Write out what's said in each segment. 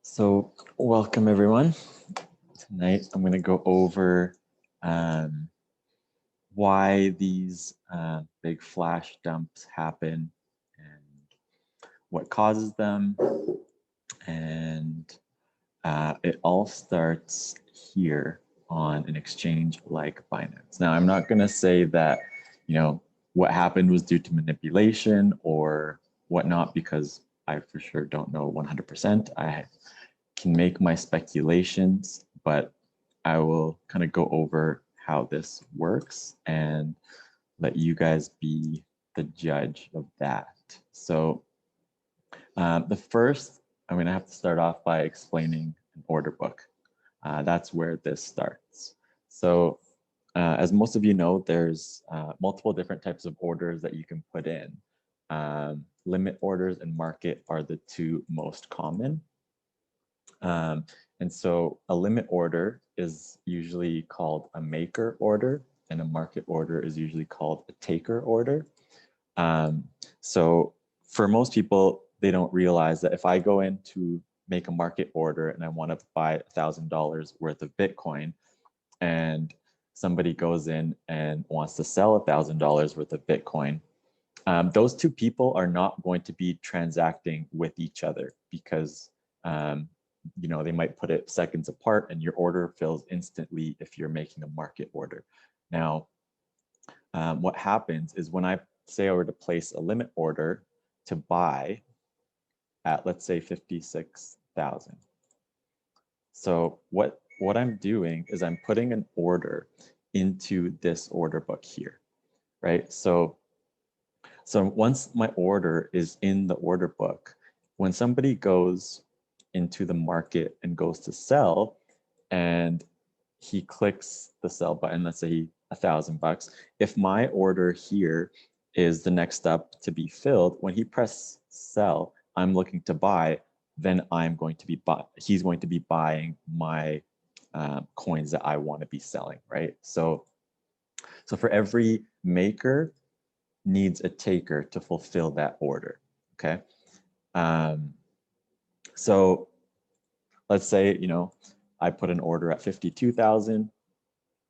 So welcome everyone. Tonight I'm going to go over why these big flash dumps happen and what causes them. And it all starts here on an exchange like Binance. Now, I'm not going to say that, what happened was due to manipulation or whatnot, because I for sure don't know 100%. I can make my speculations, but I will kind of go over how this works and let you guys be the judge of that. So the first, I'm going to have to start off by explaining an order book. That's where this starts. So as most of you know, there's multiple different types of orders that you can put in. Limit orders and market are the two most common. And so a limit order is usually called a maker order, and a market order is usually called a taker order. So for most people, they don't realize that if I go in to make a market order and I want to buy $1,000 worth of Bitcoin, and somebody goes in and wants to sell $1,000 worth of Bitcoin, those two people are not going to be transacting with each other because they might put it seconds apart and your order fills instantly if you're making a market order. Now, what happens is when I say I were to place a limit order to buy at, let's say, 56,000. So what I'm doing is I'm putting an order into this order book here, right? So once my order is in the order book, when somebody goes into the market and goes to sell and he clicks the sell button, let's say $1,000, if my order here is the next up to be filled, when he press sell, I'm looking to buy, then he's going to be buying my coins that I want to be selling, right? So for every maker needs a taker to fulfill that order, okay? So let's say, I put an order at 52,000,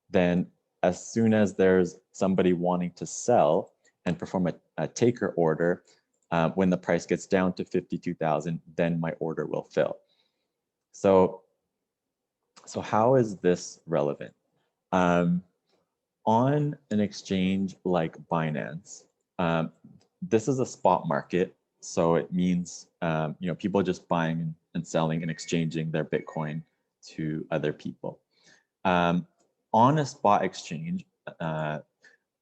then as soon as there's somebody wanting to sell and perform a taker order, when the price gets down to 52,000, then my order will fill. So how is this relevant? On an exchange like Binance, this is a spot market. So it means, people just buying and selling and exchanging their Bitcoin to other people. On a spot exchange, a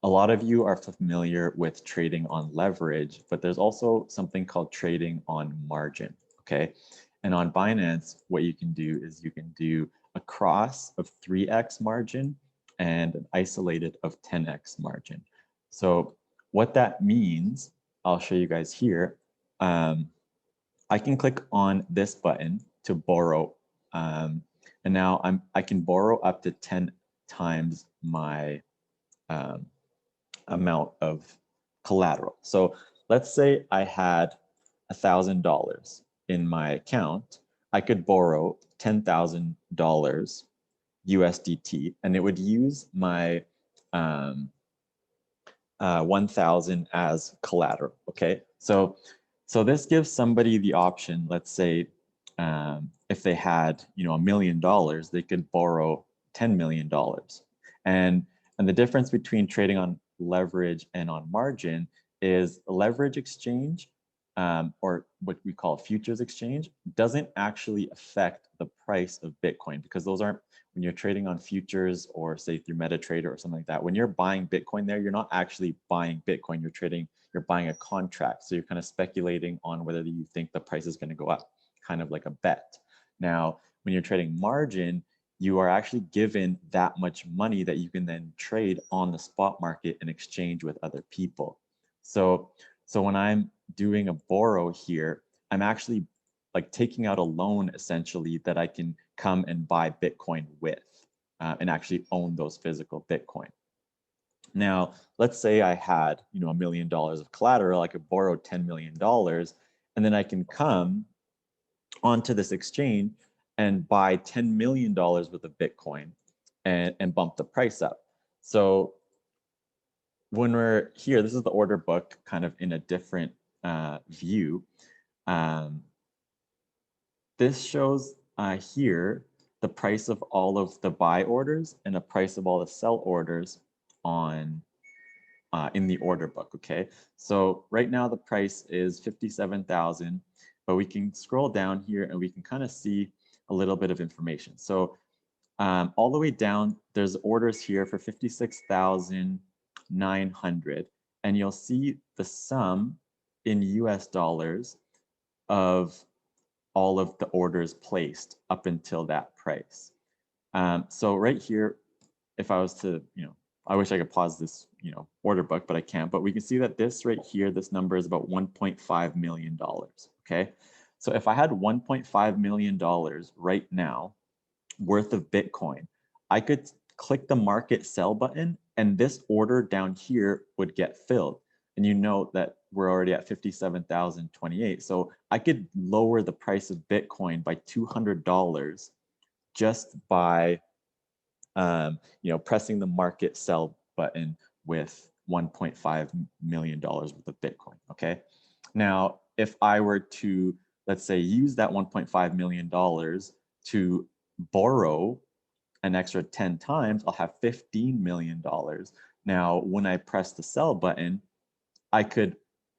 lot of you are familiar with trading on leverage, but there's also something called trading on margin, okay? And on Binance, what you can do is you can do a cross of 3x margin and an isolated of 10x margin. So what that means, I'll show you guys here. I can click on this button to borrow, and now I can borrow up to 10 times my amount of collateral. So let's say I had $1,000 in my account. I could borrow $10,000 USDT, and it would use my 1,000 as collateral. Okay, so this gives somebody the option. Let's say if they had $1 million, they could borrow $10 million. And the difference between trading on leverage and on margin is leverage exchange, or what we call futures exchange, doesn't actually affect the price of Bitcoin, because those aren't, when you're trading on futures or say through MetaTrader or something like that, when you're buying Bitcoin there, you're not actually buying Bitcoin, you're buying a contract. So you're kind of speculating on whether you think the price is going to go up, kind of like a bet. Now, when you're trading margin, you are actually given that much money that you can then trade on the spot market and exchange with other people. So when I'm doing a borrow here, I'm actually like taking out a loan essentially that I can come and buy Bitcoin with, and actually own those physical Bitcoin. Now, let's say I had $1 million of collateral, I could borrow $10 million, and then I can come onto this exchange and buy $10 million worth of Bitcoin and bump the price up. So when we're here, this is the order book kind of in a different view. This shows here the price of all of the buy orders and the price of all the sell orders on in the order book, okay? So right now the price is 57,000, but we can scroll down here and we can kind of see a little bit of information. So all the way down, there's orders here for 56,900, and you'll see the sum in US dollars of all of the orders placed up until that price. So right here, if I was to, I wish I could pause this, order book, but I can't. But we can see that this right here, this number is about $1.5 million. Okay, so if I had $1.5 million right now worth of Bitcoin, I could click the market sell button, and this order down here would get filled. And you note that we're already at 57,028. So I could lower the price of Bitcoin by $200 just by pressing the market sell button with $1.5 million worth of Bitcoin, okay? Now, if I were to, let's say, use that $1.5 million to borrow an extra 10 times, I'll have $15 million. Now, when I press the sell button, I could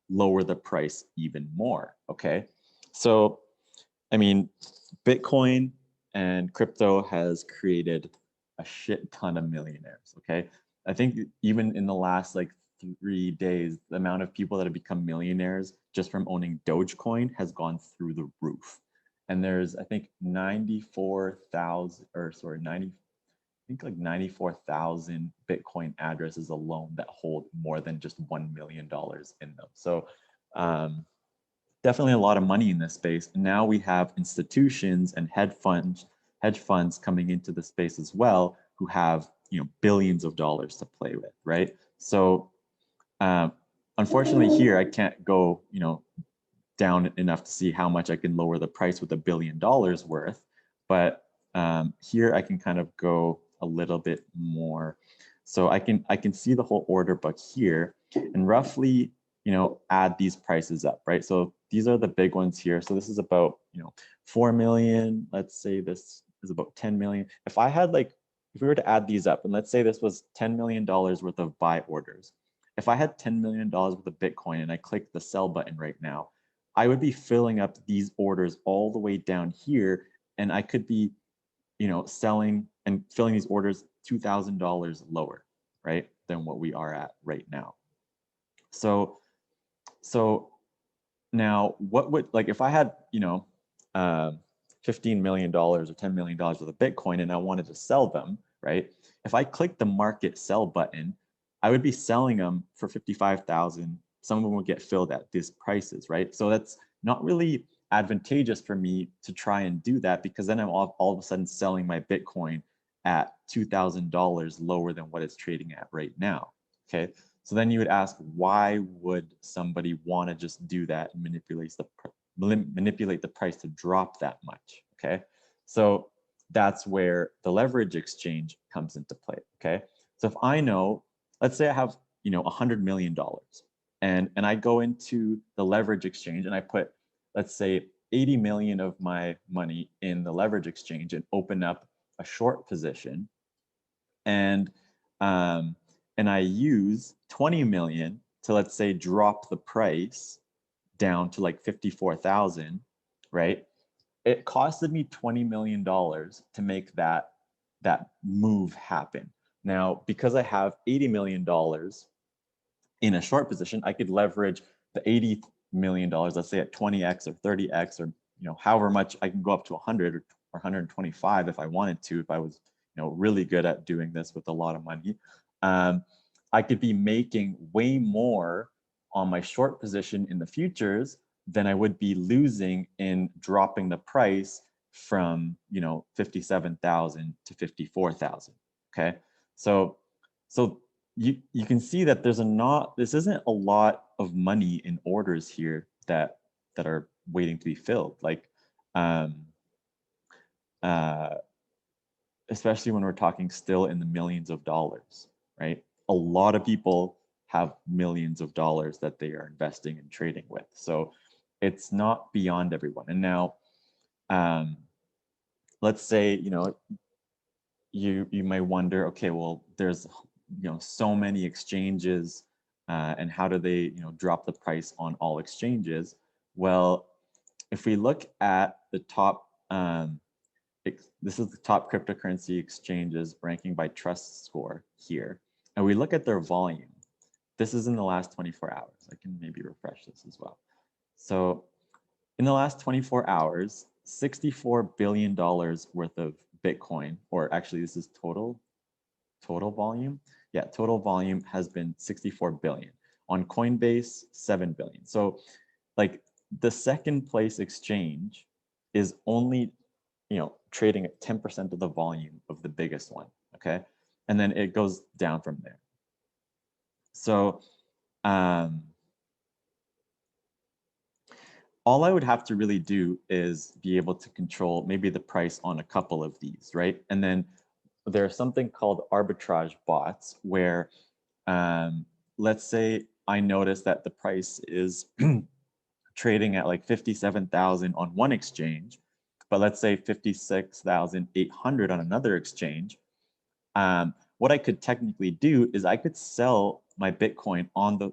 lower the price even more, okay? So, I mean, Bitcoin and crypto has created a shit ton of millionaires, okay? I think even in the last like 3 days, the amount of people that have become millionaires just from owning Dogecoin has gone through the roof. And there's, I think, 94,000, or sorry, 90, I think like 94,000 Bitcoin addresses alone that hold more than just $1 million in them. So definitely a lot of money in this space. And now we have institutions and hedge funds coming into the space as well, who have billions of dollars to play with, right? So unfortunately here I can't go down enough to see how much I can lower the price with $1 billion worth, but here I can kind of go a little bit more. So I can see the whole order book here and roughly add these prices up, right? So these are the big ones here. So this is about 4 million. Let's say this is about 10 million. If I had if we were to add these up, and let's say this was $10 million worth of buy orders. If I had $10 million worth of Bitcoin and I click the sell button right now, I would be filling up these orders all the way down here, and I could be, selling and filling these orders $2,000 lower, right, than what we are at right now. So now what would, if I had, $15 million or $10 million worth of Bitcoin and I wanted to sell them, right? If I click the market sell button, I would be selling them for 55,000. Some of them would get filled at these prices, right? So that's not really advantageous for me to try and do that, because then I'm all of a sudden selling my Bitcoin at $2,000 lower than what it's trading at right now, okay? So then you would ask, why would somebody want to just do that and manipulate the price to drop that much, okay? So that's where the leverage exchange comes into play, okay? So if I know, let's say I have, $100 million, and I go into the leverage exchange and I put, let's say, 80 million of my money in the leverage exchange and open up a short position, and I use 20 million to, let's say, drop the price down to like 54,000, right? It costed me $20 million to make that move happen. Now, because I have $80 million in a short position, I could leverage the $80 million, let's say at 20x or 30x, or however much. I can go up to 100 or 125 if I wanted to, if I was really good at doing this with a lot of money. I could be making way more on my short position in the futures than I would be losing in dropping the price from 57,000 to 54,000. Okay, so you can see that this isn't a lot of money in orders here that are waiting to be filled. Like especially when we're talking still in the millions of dollars, right? A lot of people have millions of dollars that they are investing and trading with. So it's not beyond everyone. And now, let's say, you might wonder, okay, well, there's, so many exchanges, and how do they, drop the price on all exchanges? Well, if we look at the top, this is the top cryptocurrency exchanges ranking by trust score here, and we look at their volume. This is in the last 24 hours. I can maybe refresh this as well. So in the last 24 hours, $64 billion worth of Bitcoin, or actually this is total volume. Yeah, total volume has been 64 billion. On Coinbase, 7 billion. So like the second place exchange is only, trading at 10% of the volume of the biggest one, okay? And then it goes down from there. So all I would have to really do is be able to control maybe the price on a couple of these, right? And then there's something called arbitrage bots where, let's say I notice that the price is trading at like 57,000 on one exchange, but let's say 56,800 on another exchange. What I could technically do is I could sell my Bitcoin on the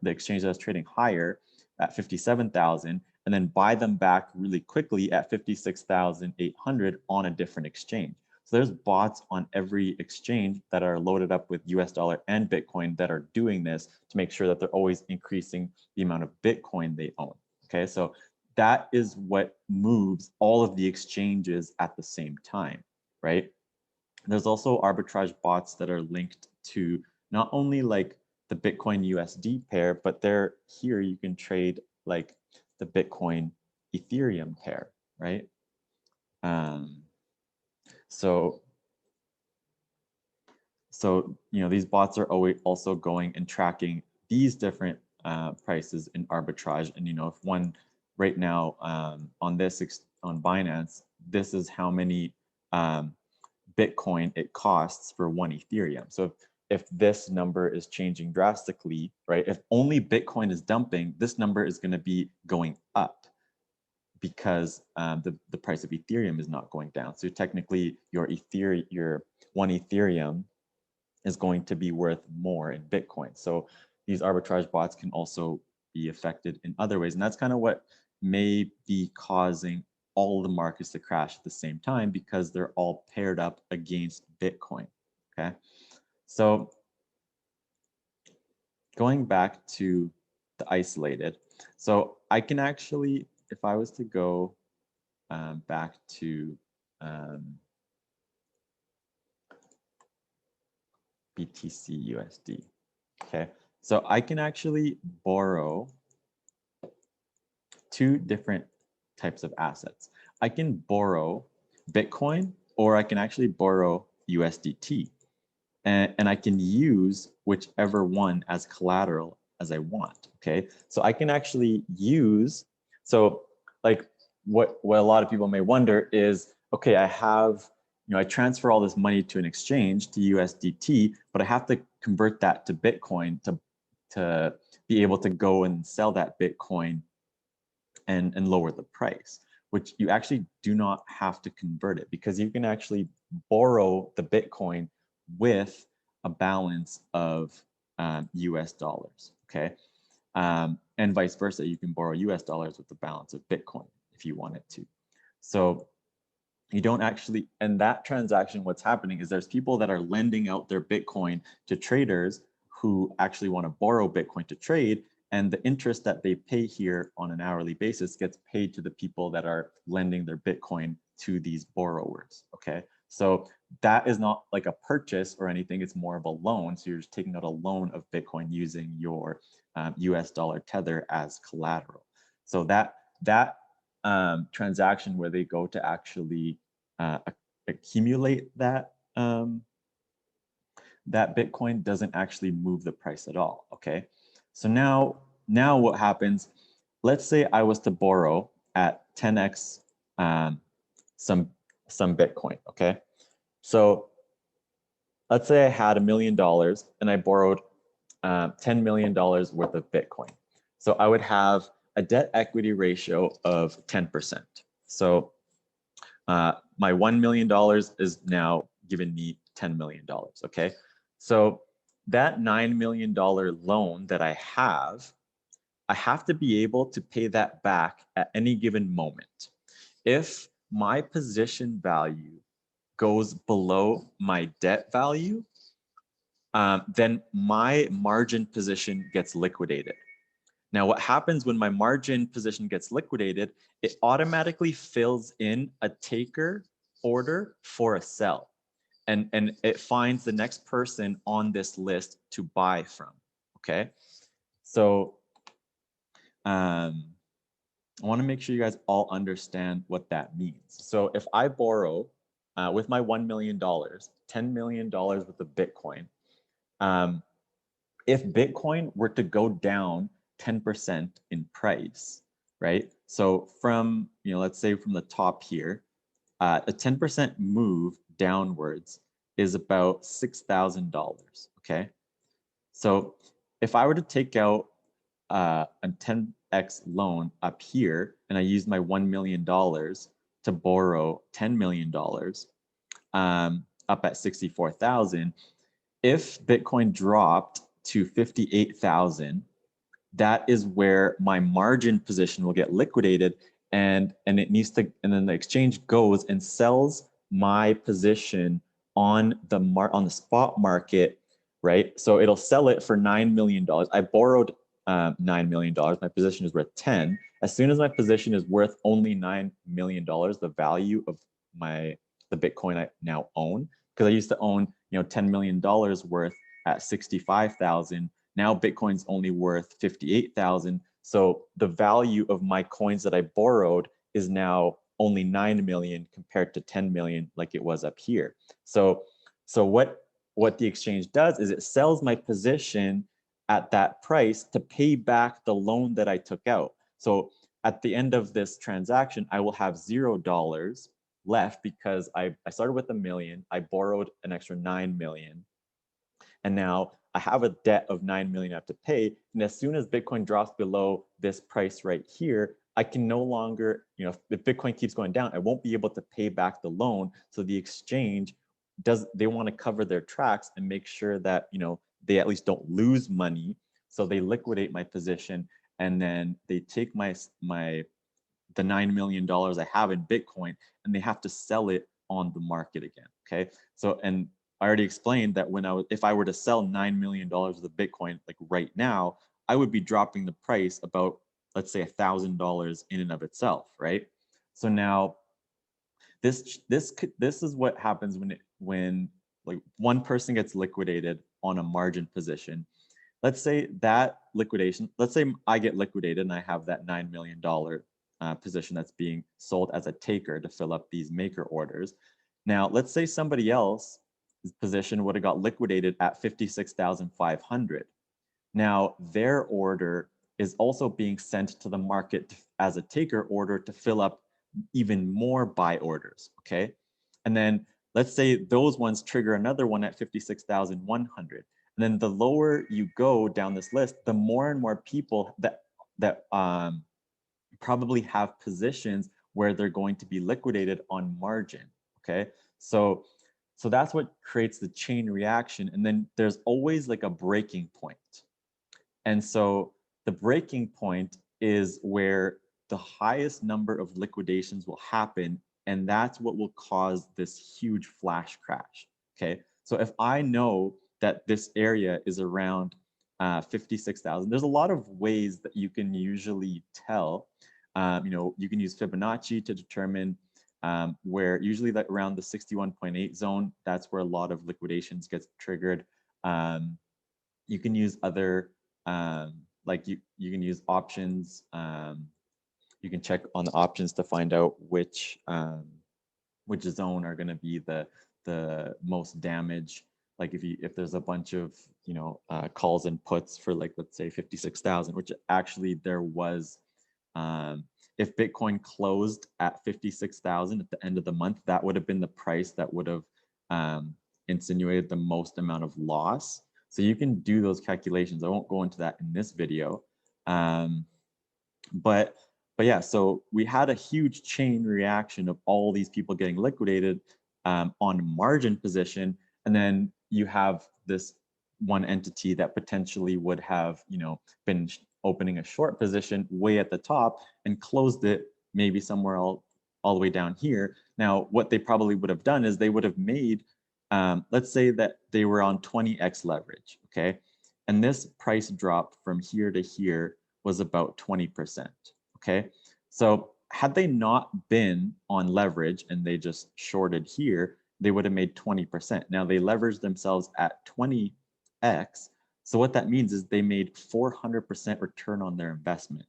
exchange that was trading higher at 57,000 and then buy them back really quickly at 56,800 on a different exchange. So there's bots on every exchange that are loaded up with US dollar and Bitcoin that are doing this to make sure that they're always increasing the amount of Bitcoin they own. Okay, so that is what moves all of the exchanges at the same time, right? There's also arbitrage bots that are linked to not only like the Bitcoin USD pair, but they're here you can trade like the Bitcoin Ethereum pair, right? So these bots are always also going and tracking these different prices in arbitrage. And if one right now on Binance, this is how many Bitcoin it costs for one Ethereum. So if this number is changing drastically, right? If only Bitcoin is dumping, this number is going to be going up because the price of Ethereum is not going down. So technically, your one Ethereum is going to be worth more in Bitcoin. So these arbitrage bots can also be affected in other ways. And that's kind of what may be causing all the markets to crash at the same time because they're all paired up against Bitcoin, okay? So going back to the isolated, so I can actually, if I was to go back to BTC USD, okay? So I can actually borrow two different types of assets. I can borrow Bitcoin or I can actually borrow USDT. And I can use whichever one as collateral as I want, okay? So I can actually use, so like what a lot of people may wonder is, okay, I transfer all this money to an exchange to USDT, but I have to convert that to Bitcoin to be able to go and sell that Bitcoin and lower the price, which you actually do not have to convert it because you can actually borrow the Bitcoin with a balance of US dollars, okay? And vice versa, you can borrow US dollars with the balance of Bitcoin if you wanted to. So you don't actually, and that transaction, what's happening is there's people that are lending out their Bitcoin to traders who actually want to borrow Bitcoin to trade, and the interest that they pay here on an hourly basis gets paid to the people that are lending their Bitcoin to these borrowers, okay? So that is not like a purchase or anything, it's more of a loan. So you're just taking out a loan of Bitcoin using your US dollar tether as collateral. So that transaction where they go to actually accumulate that that Bitcoin doesn't actually move the price at all, okay? So now what happens, let's say I was to borrow at 10x some Bitcoin, okay? So let's say I had $1 million and I borrowed $10 million worth of Bitcoin. So I would have a debt equity ratio of 10%. So my $1 million is now giving me $10 million, okay? So that $9 million loan that I have to be able to pay that back at any given moment. If my position value goes below my debt value, then my margin position gets liquidated. Now, what happens when my margin position gets liquidated, it automatically fills in a taker order for a sell. And it finds the next person on this list to buy from, okay? So I want to make sure you guys all understand what that means. So if I borrow with my $1 million, $10 million worth of Bitcoin, if Bitcoin were to go down 10% in price, right? So from, let's say from the top here, a 10% move downwards is about $6,000, okay? So if I were to take out a 10x loan up here and I use my $1 million to borrow $10 million up at 64,000, if Bitcoin dropped to 58,000, that is where my margin position will get liquidated, and it needs to, and then the exchange goes and sells my position on the spot market, right? So it'll sell it for $9 million. I borrowed $9 million. My position is worth 10. As soon as my position is worth only $9 million, the value of the Bitcoin I now own, because I used to own $10 million worth at 65,000. Now Bitcoin's only worth 58,000. So the value of my coins that I borrowed is now only 9 million compared to 10 million like it was up here. So what the exchange does is it sells my position at that price to pay back the loan that I took out. So at the end of this transaction, I will have $0 left because I started with $1 million, I borrowed an extra 9 million, and now I have a debt of 9 million I have to pay. And as soon as Bitcoin drops below this price right here, I can no longer, if Bitcoin keeps going down, I won't be able to pay back the loan. So the exchange they want to cover their tracks and make sure that, they at least don't lose money. So they liquidate my position, and then they take the $9 million I have in Bitcoin, and they have to sell it on the market again. Okay. So, and I already explained that if I were to sell $9 million of the Bitcoin, like right now, I would be dropping the price about, let's say, $1,000 in and of itself, right? So now this is what happens when like one person gets liquidated on a margin position. Let's say that liquidation, let's say I get liquidated and I have that $9 million position that's being sold as a taker to fill up these maker orders. Now, let's say somebody else's position would have got liquidated at 56,500. Now, their order is also being sent to the market as a taker order to fill up even more buy orders, okay? And then let's say those ones trigger another one at 56,100. And then the lower you go down this list, the more and more people that probably have positions where they're going to be liquidated on margin, okay? So that's what creates the chain reaction. And then there's always like a breaking point. And so the breaking point is where the highest number of liquidations will happen, and that's what will cause this huge flash crash, okay? So if I know that this area is around 56,000, there's a lot of ways that you can usually tell. You can use Fibonacci to determine where usually that around the 61.8 zone, that's where a lot of liquidations gets triggered. You can use other, like you can use options. You can check on the options to find out which zone are going to be the most damage. Like if there's a bunch of calls and puts for, like, let's say 56,000, which actually there was if Bitcoin closed at 56,000 at the end of the month, that would have been the price that would have insinuated the most amount of loss. So you can do those calculations. I won't go into that in this video. But yeah, so we had a huge chain reaction of all these people getting liquidated on margin position. And then you have this one entity that potentially would have, been opening a short position way at the top and closed it maybe somewhere all the way down here. Now, what they probably would have done is they would have made, let's say that they were on 20x leverage, okay? And this price drop from here to here was about 20%, okay? So had they not been on leverage and they just shorted here, they would have made 20%. Now they leveraged themselves at 20x. So what that means is they made 400% return on their investment,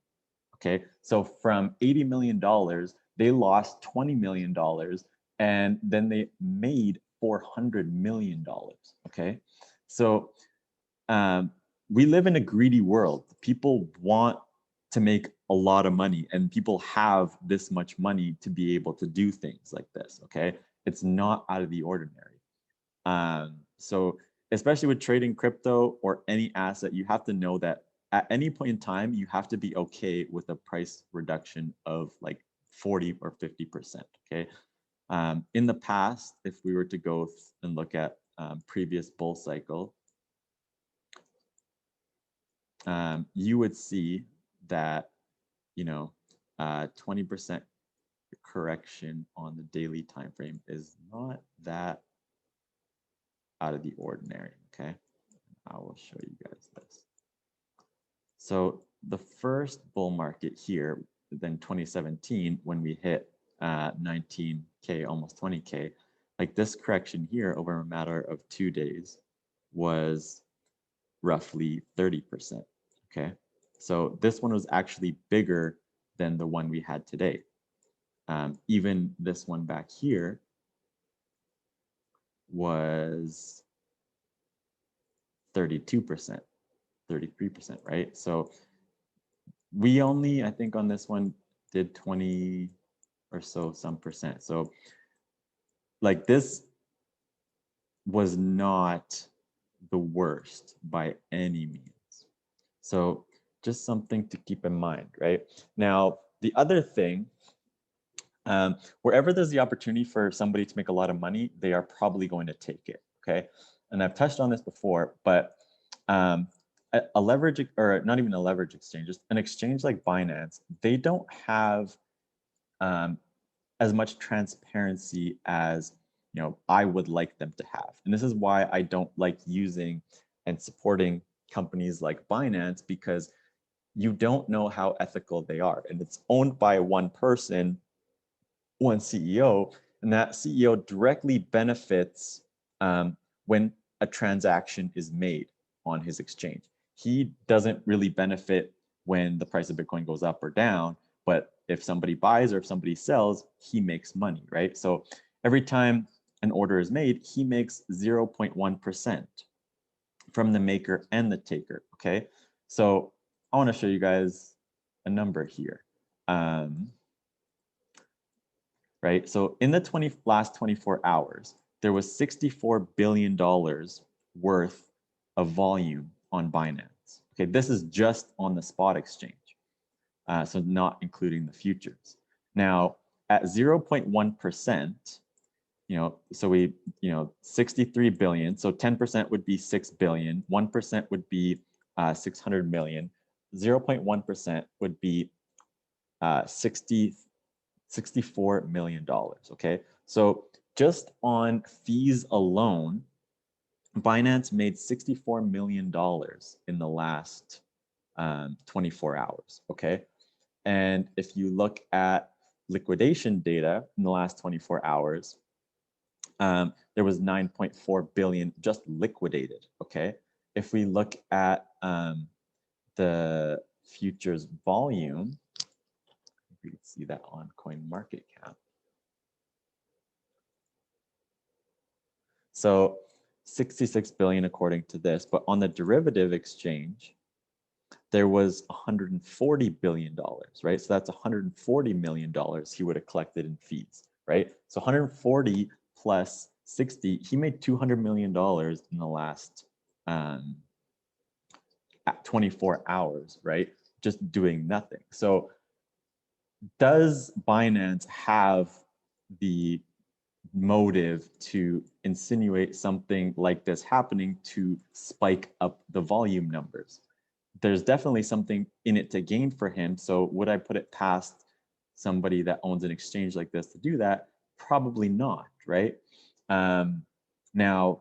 okay? So from $80 million, they lost $20 million and then they made $400 million, okay? So we live in a greedy world. People want to make a lot of money and people have this much money to be able to do things like this, okay? It's not out of the ordinary. So especially with trading crypto or any asset, you have to know that at any point in time, you have to be okay with a price reduction of like 40 or 50%, okay? In the past, if we were to go and look at previous bull cycle, you would see that, 20% correction on the daily time frame is not that out of the ordinary, okay? I will show you guys this. So the first bull market here, then 2017, when we hit 19K, almost 20K, like this correction here over a matter of 2 days was roughly 30%, okay? So this one was actually bigger than the one we had today. Even this one back here was 32%, 33%, right? So we only, I think on this one, did 20 or so some percent. So like this was not the worst by any means. So just something to keep in mind, right? Now, the other thing, wherever there's the opportunity for somebody to make a lot of money, they are probably going to take it, okay? And I've touched on this before, but a leverage, or not even a leverage exchange, just an exchange like Binance, they don't have as much transparency as I would like them to have. And this is why I don't like using and supporting companies like Binance, because you don't know how ethical they are. And it's owned by one person, one CEO, and that CEO directly benefits when a transaction is made on his exchange. He doesn't really benefit when the price of Bitcoin goes up or down, but if somebody buys or if somebody sells, he makes money, right? So every time an order is made, he makes 0.1% from the maker and the taker, okay? So I want to show you guys a number here. Right? So in the last 24 hours, there was $64 billion worth of volume on Binance. Okay, this is just on the spot exchange, so not including the futures. Now, at 0.1%, so we, 63 billion, so 10% would be 6 billion, 1% would be 600 million, 0.1% would be 64 million dollars, okay? So just on fees alone, Binance made $64 million in the last 24 hours, okay? And if you look at liquidation data in the last 24 hours, there was 9.4 billion just liquidated, okay? If we look at the futures volume, you can see that on CoinMarketCap. So 66 billion according to this, but on the derivative exchange, there was $140 billion, right? So that's $140 million he would have collected in fees, right? So 140 plus 60, he made $200 million in the last 24 hours, right? Just doing nothing. So does Binance have the motive to insinuate something like this happening to spike up the volume numbers? There's definitely something in it to gain for him. So would I put it past somebody that owns an exchange like this to do that? Probably not, right? Now,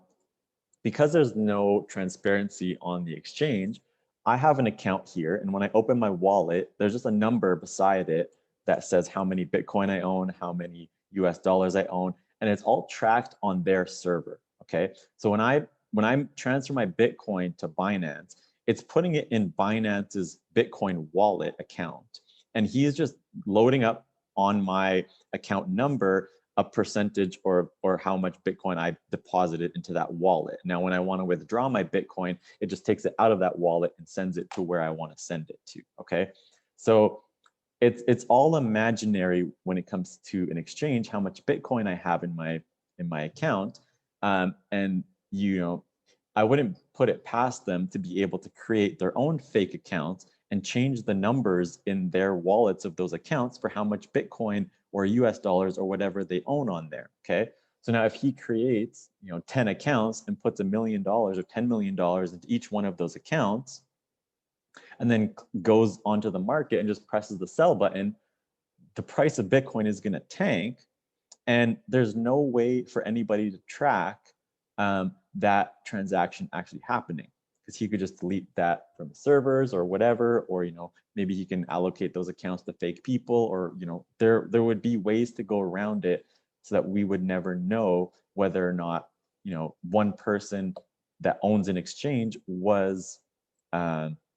because there's no transparency on the exchange, I have an account here. And when I open my wallet, there's just a number beside it that says how many Bitcoin I own, how many US dollars I own, and it's all tracked on their server. Okay. So when I transfer my Bitcoin to Binance, it's putting it in Binance's Bitcoin wallet account. And he is just loading up on my account number a percentage or how much Bitcoin I deposited into that wallet. Now, when I want to withdraw my Bitcoin, it just takes it out of that wallet and sends it to where I want to send it to. Okay. So it's all imaginary when it comes to an exchange, how much Bitcoin I have in my account. And I wouldn't put it past them to be able to create their own fake accounts and change the numbers in their wallets of those accounts for how much Bitcoin or US dollars or whatever they own on there. Okay. So now if he creates 10 accounts and puts $1 million or $10 million into each one of those accounts, and then goes onto the market and just presses the sell button, the price of Bitcoin is going to tank. And there's no way for anybody to track that transaction actually happening, because he could just delete that from servers or whatever, or maybe he can allocate those accounts to fake people, or there would be ways to go around it so that we would never know whether or not one person that owns an exchange was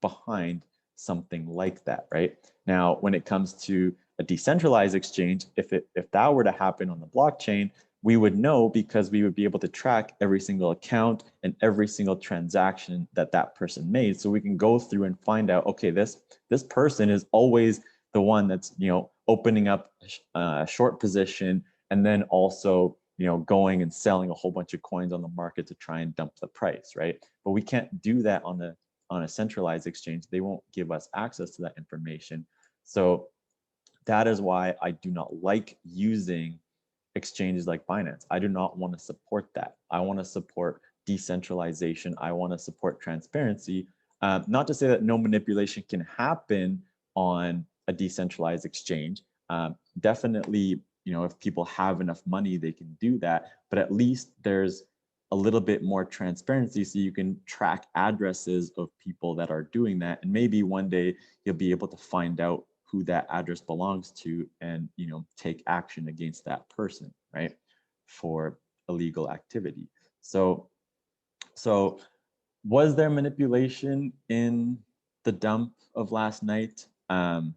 behind something like that, right? Now, when it comes to a decentralized exchange, if that were to happen on the blockchain, we would know, because we would be able to track every single account and every single transaction that person made. So we can go through and find out, okay, this person is always the one that's opening up a short position and then also going and selling a whole bunch of coins on the market to try and dump the price, right? But we can't do that on a centralized exchange. They won't give us access to that information. So that is why I do not like using exchanges like Binance. I do not want to support that. I want to support decentralization. I want to support transparency. Not to say that no manipulation can happen on a decentralized exchange. Definitely, if people have enough money, they can do that. But at least there's a little bit more transparency, so you can track addresses of people that are doing that. And maybe one day you'll be able to find out who that address belongs to and take action against that person, right, for illegal activity. So was there manipulation in the dump of last night? I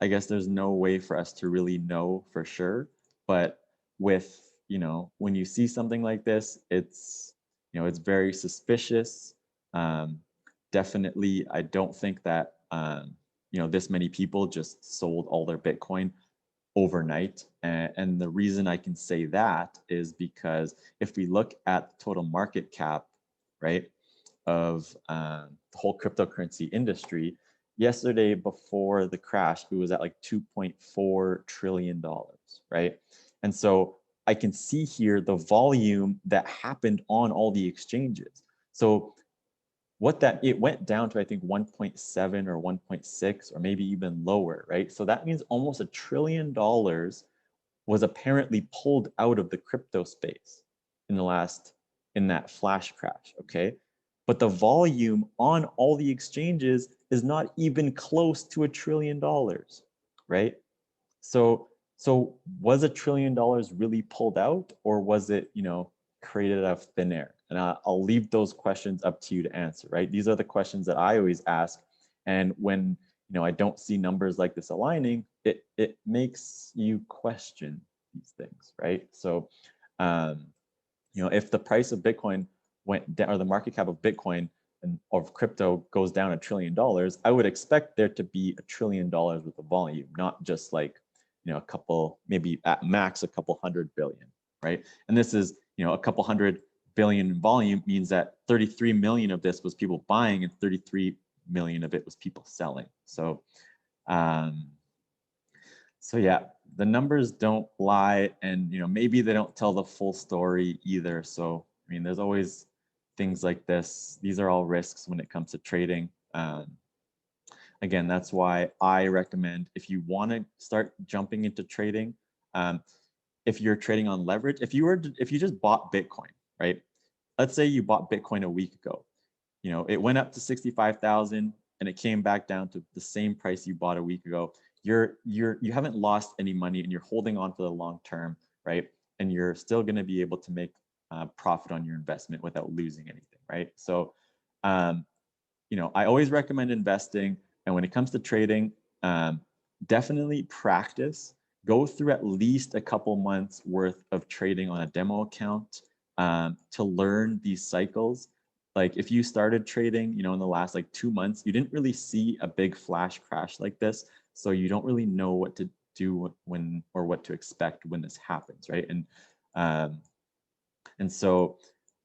guess there's no way for us to really know for sure, but with when you see something like this, it's it's very suspicious. Definitely, I don't think that this many people just sold all their Bitcoin overnight. And the reason I can say that is because if we look at the total market cap, right, of the whole cryptocurrency industry, yesterday before the crash, it was at like $2.4 trillion, right? And so I can see here the volume that happened on all the exchanges. So it went down to, I think, 1.7 or 1.6 or maybe even lower, right? So that means almost $1 trillion was apparently pulled out of the crypto space in that flash crash, okay? But the volume on all the exchanges is not even close to $1 trillion, right? So was $1 trillion really pulled out, or was it, created out of thin air? And I'll leave those questions up to you to answer, right? These are the questions that I always ask. And when, I don't see numbers like this aligning, it makes you question these things, right? So, if the price of Bitcoin went down, or the market cap of Bitcoin of crypto goes down $1 trillion, I would expect there to be $1 trillion worth of volume, not just like, you know, a couple, maybe at max a couple hundred billion, right? And this is, you know, a couple hundred billion in volume means that 33 million of this was people buying and 33 million of it was people selling. So, so yeah, the numbers don't lie, and you know, maybe they don't tell the full story either. So I mean, there's always things like this. These are all risks when it comes to trading. Again, that's why I recommend, if you want to start jumping into trading, if you're trading on leverage, if you just bought Bitcoin, right? Let's say you bought Bitcoin a week ago. You know, it went up to 65,000 and it came back down to the same price you bought a week ago. You haven't lost any money and you're holding on for the long term, right? And you're still going to be able to make profit on your investment without losing anything, right? So, you know, I always recommend investing. And when it comes to trading, definitely practice. Go through at least a couple months worth of trading on a demo account to learn these cycles. Like if you started trading, you know, in the last like 2 months, you didn't really see a big flash crash like this. So you don't really know what to do when, or what to expect when this happens, right? And so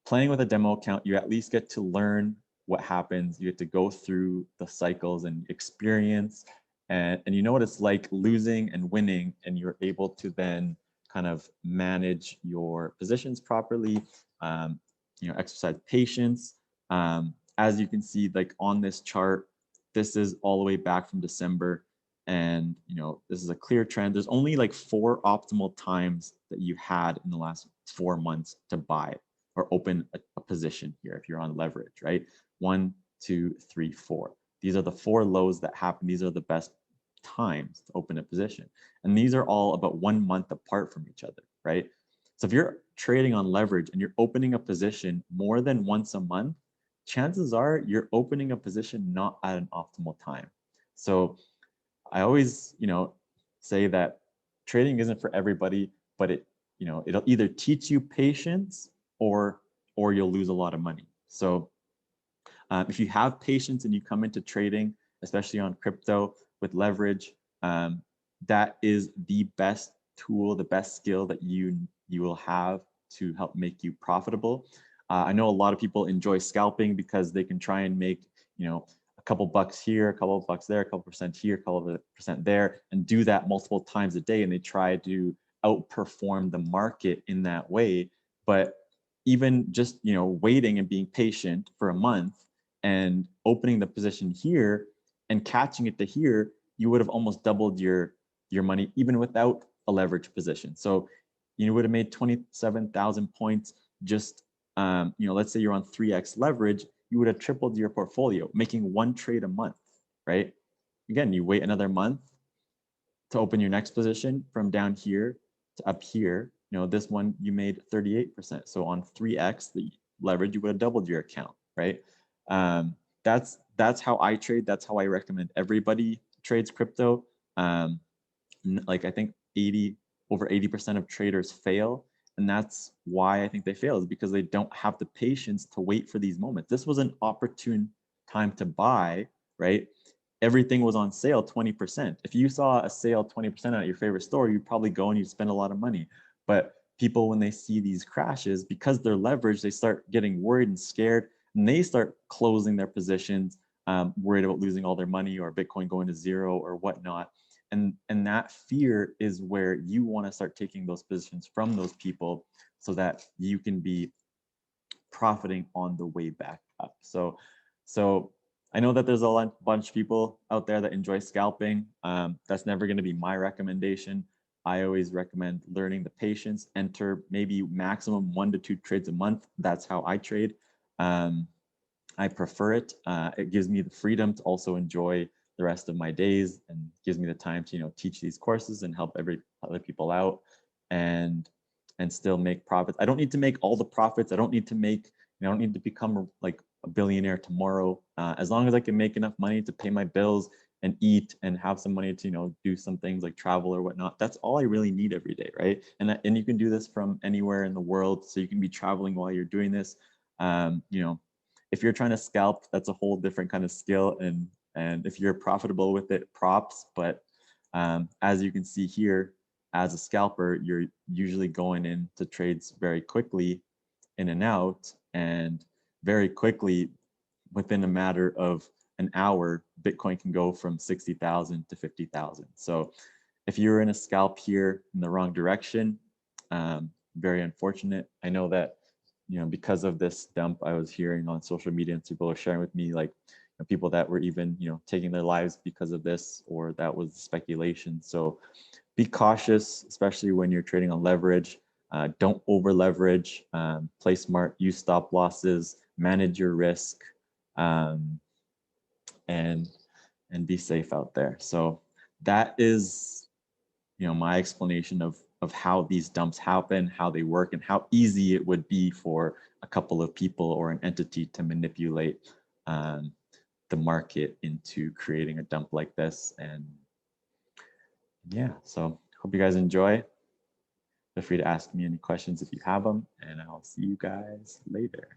playing with a demo account, you at least get to learn what happens. You get to go through the cycles and experience, and you know what it's like losing and winning, and you're able to then kind of manage your positions properly, you know, exercise patience. As you can see, like on this chart, this is all the way back from December. And, you know, this is a clear trend. There's only like 4 optimal times that you had in the last 4 months to buy or open a position here if you're on leverage, right? 1, 2, 3, 4. These are the 4 lows that happen. These are the best times to open a position. And these are all about 1 month apart from each other, right? So if you're trading on leverage and you're opening a position more than once a month, chances are you're opening a position not at an optimal time. So I always, you know, say that trading isn't for everybody, but it, you know, it'll either teach you patience or you'll lose a lot of money. So if you have patience and you come into trading, especially on crypto with leverage, that is the best tool, the best skill that you will have to help make you profitable. I know a lot of people enjoy scalping because they can try and make, you know, a couple bucks here, a couple bucks there, a couple percent here, a couple percent there, and do that multiple times a day. And they try to outperform the market in that way. But even just, you know, waiting and being patient for a month and opening the position here and catching it to here, you would have almost doubled your money even without a leverage position. So you would have made 27,000 points just, you know, let's say you're on 3x leverage, you would have tripled your portfolio, making 1 trade a month, right? Again, you wait another month to open your next position from down here to up here. You know, this one you made 38%. So on 3x the leverage, you would have doubled your account, right? That's how I trade. That's how I recommend everybody trades crypto. Like I think over 80% of traders fail. And that's why I think they fail, is because they don't have the patience to wait for these moments. This was an opportune time to buy, right? Everything was on sale 20%. If you saw a sale 20% at your favorite store, you'd probably go and you'd spend a lot of money. But people, when they see these crashes, because they're leveraged, they start getting worried and scared, and they start closing their positions, worried about losing all their money or Bitcoin going to zero or whatnot. And that fear is where you want to start taking those positions from those people so that you can be profiting on the way back up. So I know that there's a bunch of people out there that enjoy scalping. That's never going to be my recommendation. I always recommend learning the patience, enter maybe maximum 1 to 2 trades a month. That's how I trade. I prefer it. It gives me the freedom to also enjoy the rest of my days, and gives me the time to, you know, teach these courses and help other people out, and still make profits. I don't need to make all the profits. I don't need to make, you know, I don't need to become like a billionaire tomorrow. As long as I can make enough money to pay my bills and eat and have some money to, you know, do some things like travel or whatnot. That's all I really need every day, right? And you can do this from anywhere in the world. So you can be traveling while you're doing this. You know, if you're trying to scalp, that's a whole different kind of skill. And if you're profitable with it, props. But as you can see here, as a scalper, you're usually going into trades very quickly, in and out, and very quickly, within a matter of an hour, Bitcoin can go from 60,000 to 50,000. So if you're in a scalp here in the wrong direction, very unfortunate. I know that, you know, because of this dump, I was hearing on social media and people are sharing with me, like, you know, people that were even, you know, taking their lives because of this, or that was speculation. So be cautious, especially when you're trading on leverage. Don't over leverage, play smart, use stop losses, manage your risk, and be safe out there. So that is, you know, my explanation of how these dumps happen, how they work, and how easy it would be for a couple of people or an entity to manipulate the market into creating a dump like this. And yeah, so hope you guys enjoy. Feel free to ask me any questions if you have them, and I'll see you guys later.